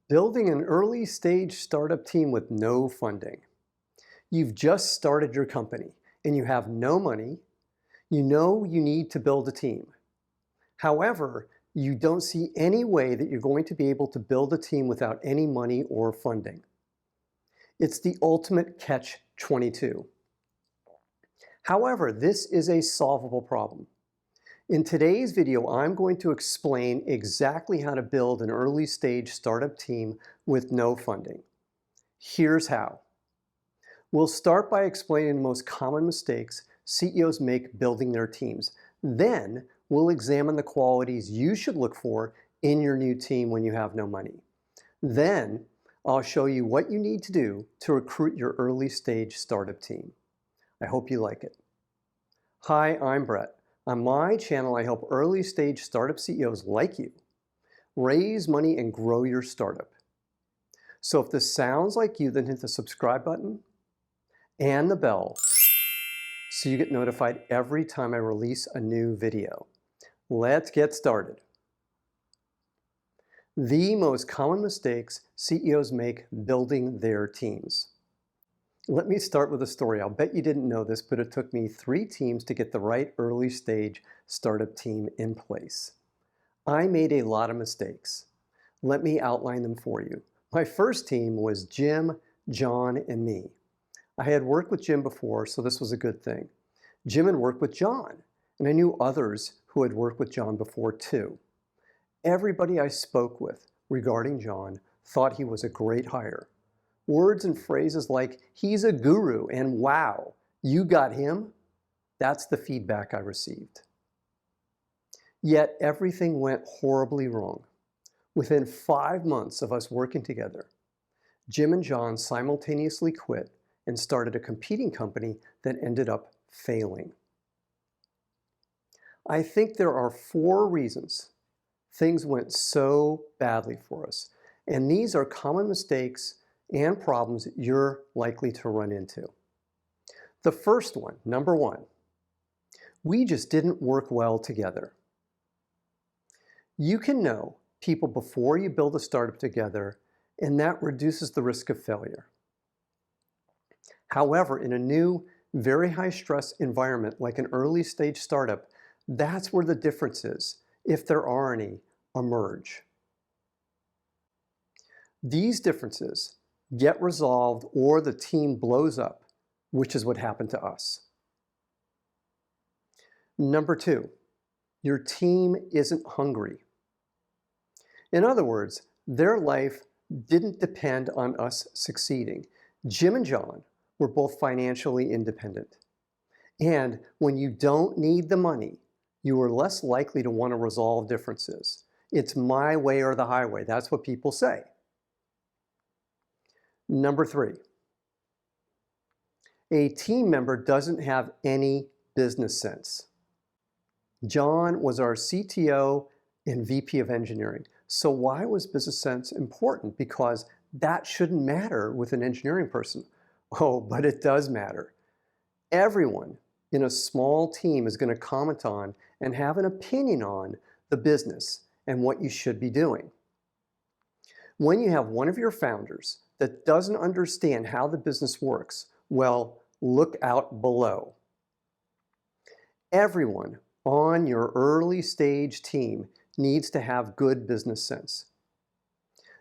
Building an early stage startup team with no funding. You've just started your company and you have no money. You know you need to build a team. However, you don't see any way that you're going to be able to build a team without any money or funding. It's the ultimate catch-22. However, this is a solvable problem. In today's video, I'm going to explain exactly how to build an early stage startup team with no funding. Here's how. We'll start by explaining the most common mistakes CEOs make building their teams. Then we'll examine the qualities you should look for in your new team when you have no money. Then I'll show you what you need to do to recruit your early stage startup team. I hope you like it. Hi, I'm Brett. On my channel, I help early stage startup CEOs like you raise money and grow your startup. So if this sounds like you, then hit the subscribe button and the bell so you get notified every time I release a new video. Let's get started. The most common mistakes CEOs make building their teams. Let me start with a story. I'll bet you didn't know this, but it took me 3 teams to get the right early stage startup team in place. I made a lot of mistakes. Let me outline them for you. My first team was Jim, John, and me. I had worked with Jim before, so this was a good thing. Jim had worked with John, and I knew others who had worked with John before too. Everybody I spoke with regarding John thought he was a great hire. Words and phrases like, he's a guru, and wow, you got him? That's the feedback I received. Yet everything went horribly wrong. Within 5 months of us working together, Jim and John simultaneously quit and started a competing company that ended up failing. I think there are 4 reasons things went so badly for us, and these are common mistakes and problems you're likely to run into. The first one, number 1, we just didn't work well together. You can know people before you build a startup together, and that reduces the risk of failure. However, in a new, very high stress environment like an early stage startup, that's where the differences, if there are any, emerge. These differences get resolved or the team blows up, which is what happened to us. Number 2, your team isn't hungry. In other words, their life didn't depend on us succeeding. Jim and John were both financially independent. And when you don't need the money, you are less likely to want to resolve differences. It's my way or the highway. That's what people say. Number 3, a team member doesn't have any business sense. John was our CTO and VP of engineering. So why was business sense important? Because that shouldn't matter with an engineering person. Oh, but it does matter. Everyone in a small team is going to comment on and have an opinion on the business and what you should be doing. When you have one of your founders that doesn't understand how the business works, well, look out below. Everyone on your early stage team needs to have good business sense.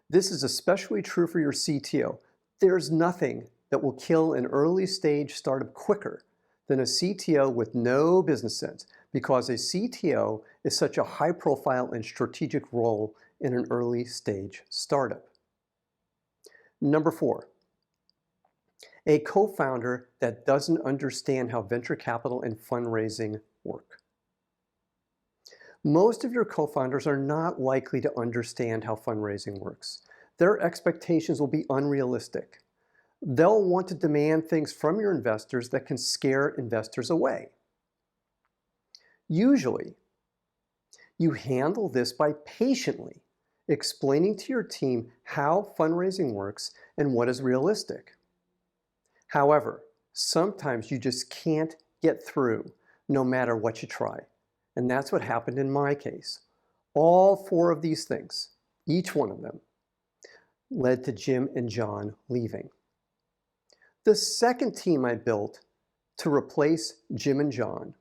This is especially true for your CTO. There's nothing that will kill an early stage startup quicker than a CTO with no business sense, because a CTO is such a high profile and strategic role in an early stage startup. Number 4, a co-founder that doesn't understand how venture capital and fundraising work. Most of your co-founders are not likely to understand how fundraising works. Their expectations will be unrealistic. They'll want to demand things from your investors that can scare investors away. Usually, you handle this by patiently explaining to your team how fundraising works and what is realistic. However, sometimes you just can't get through no matter what you try. And that's what happened in my case. All 4 of these things, each one of them, led to Jim and John leaving. The second team I built to replace Jim and John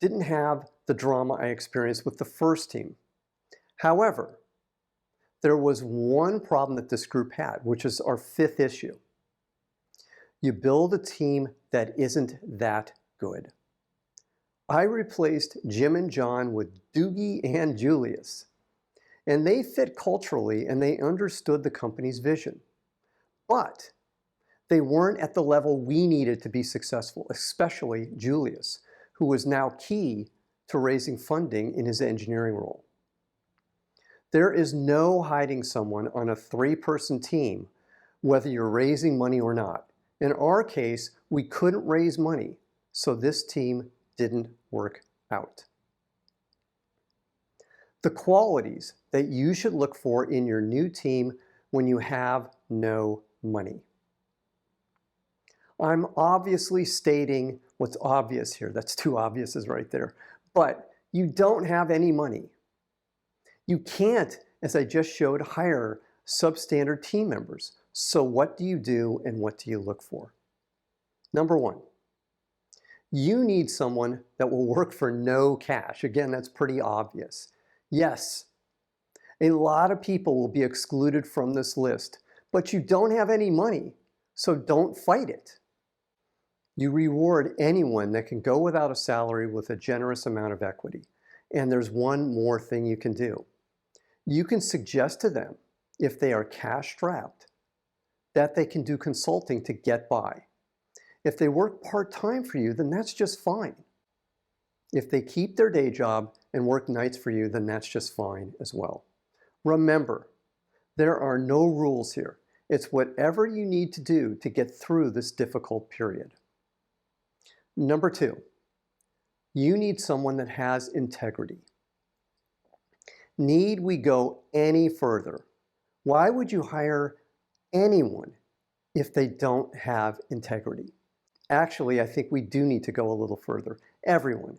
didn't have the drama I experienced with the first team. However, there was one problem that this group had, which is our fifth issue. You build a team that isn't that good. I replaced Jim and John with Doogie and Julius, and they fit culturally and they understood the company's vision. But they weren't at the level we needed to be successful, especially Julius, who was now key to raising funding in his engineering role. There is no hiding someone on a 3-person team, whether you're raising money or not. In our case, we couldn't raise money, so this team didn't work out. The qualities that you should look for in your new team when you have no money. I'm obviously stating what's obvious here. That's 2 obviouses right there. But you don't have any money. You can't, as I just showed, hire substandard team members. So what do you do and what do you look for? Number 1, you need someone that will work for no cash. Again, that's pretty obvious. Yes, a lot of people will be excluded from this list, but you don't have any money, so don't fight it. You reward anyone that can go without a salary with a generous amount of equity. And there's one more thing you can do. You can suggest to them, if they are cash strapped, that they can do consulting to get by. If they work part-time for you, then that's just fine. If they keep their day job and work nights for you, then that's just fine as well. Remember, there are no rules here. It's whatever you need to do to get through this difficult period. Number 2, you need someone that has integrity. Need we go any further? Why would you hire anyone if they don't have integrity? Actually, I think we do need to go a little further. Everyone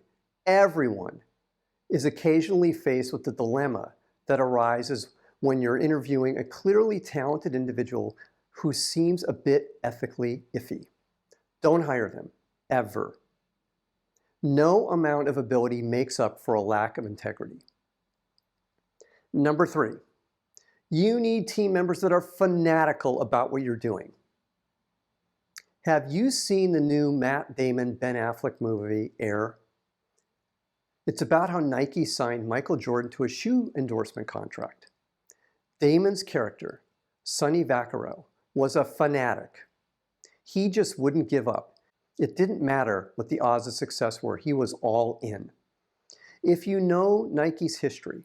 is occasionally faced with the dilemma that arises when you're interviewing a clearly talented individual who seems a bit ethically iffy. Don't hire them, ever. No amount of ability makes up for a lack of integrity. Number 3, you need team members that are fanatical about what you're doing. Have you seen the new Matt Damon, Ben Affleck movie, Air? It's about how Nike signed Michael Jordan to a shoe endorsement contract. Damon's character, Sonny Vaccaro, was a fanatic. He just wouldn't give up. It didn't matter what the odds of success were. He was all in. If you know Nike's history,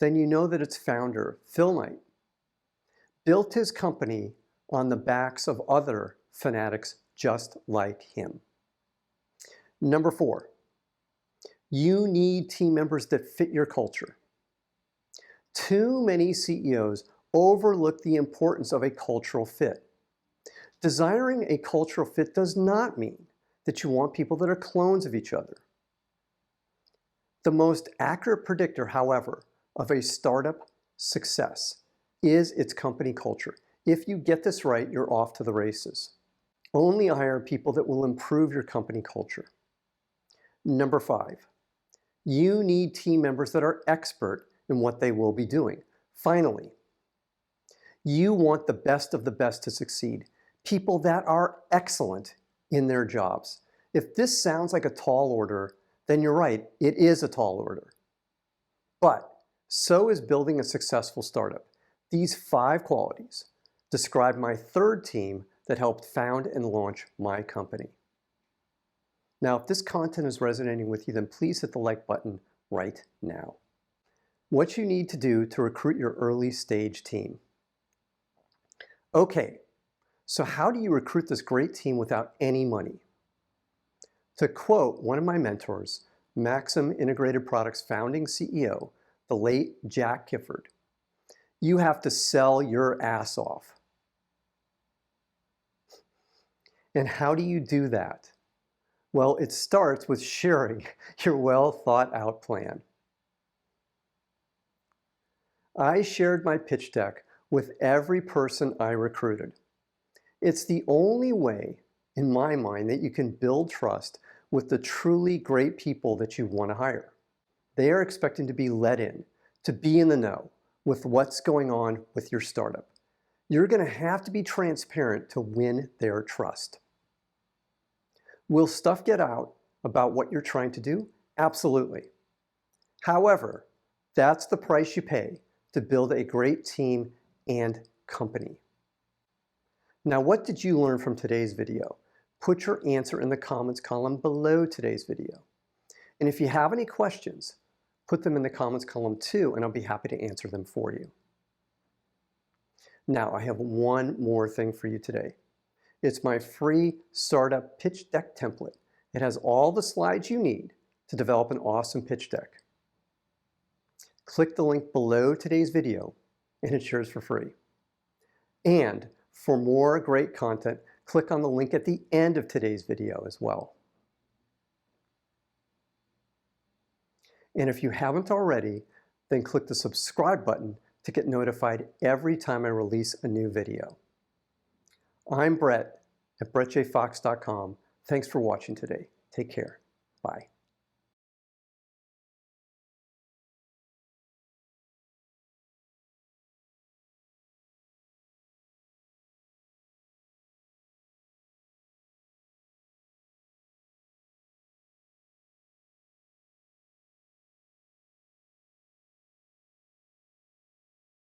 then you know that its founder, Phil Knight, built his company on the backs of other fanatics just like him. Number 4, you need team members that fit your culture. Too many CEOs overlook the importance of a cultural fit. Desiring a cultural fit does not mean that you want people that are clones of each other. The most accurate predictor, however, of a startup success is its company culture. If you get this right, you're off to the races. Only hire people that will improve your company culture. Number 5, you need team members that are expert in what they will be doing. Finally, you want the best of the best to succeed. People that are excellent in their jobs. If this sounds like a tall order, then you're right, it is a tall order. But so is building a successful startup. These 5 qualities describe my third team that helped found and launch my company. Now, if this content is resonating with you, then please hit the like button right now. What you need to do to recruit your early stage team. Okay, so how do you recruit this great team without any money? To quote one of my mentors, Maxim Integrated Products founding CEO, the late Jack Kifford, you have to sell your ass off. And how do you do that? Well, it starts with sharing your well thought out plan. I shared my pitch deck with every person I recruited. It's the only way, in my mind, that you can build trust with the truly great people that you want to hire. They are expecting to be let in, to be in the know with what's going on with your startup. You're going to have to be transparent to win their trust. Will stuff get out about what you're trying to do? Absolutely. However, that's the price you pay to build a great team and company. Now, what did you learn from today's video? Put your answer in the comments column below today's video. And if you have any questions, put them in the comments column too, and I'll be happy to answer them for you. Now, I have one more thing for you today. It's my free startup pitch deck template. It has all the slides you need to develop an awesome pitch deck. Click the link below today's video and it's yours for free. And for more great content, click on the link at the end of today's video as well. And if you haven't already, then click the subscribe button to get notified every time I release a new video. I'm Brett at brettjfox.com. Thanks for watching today. Take care. Bye.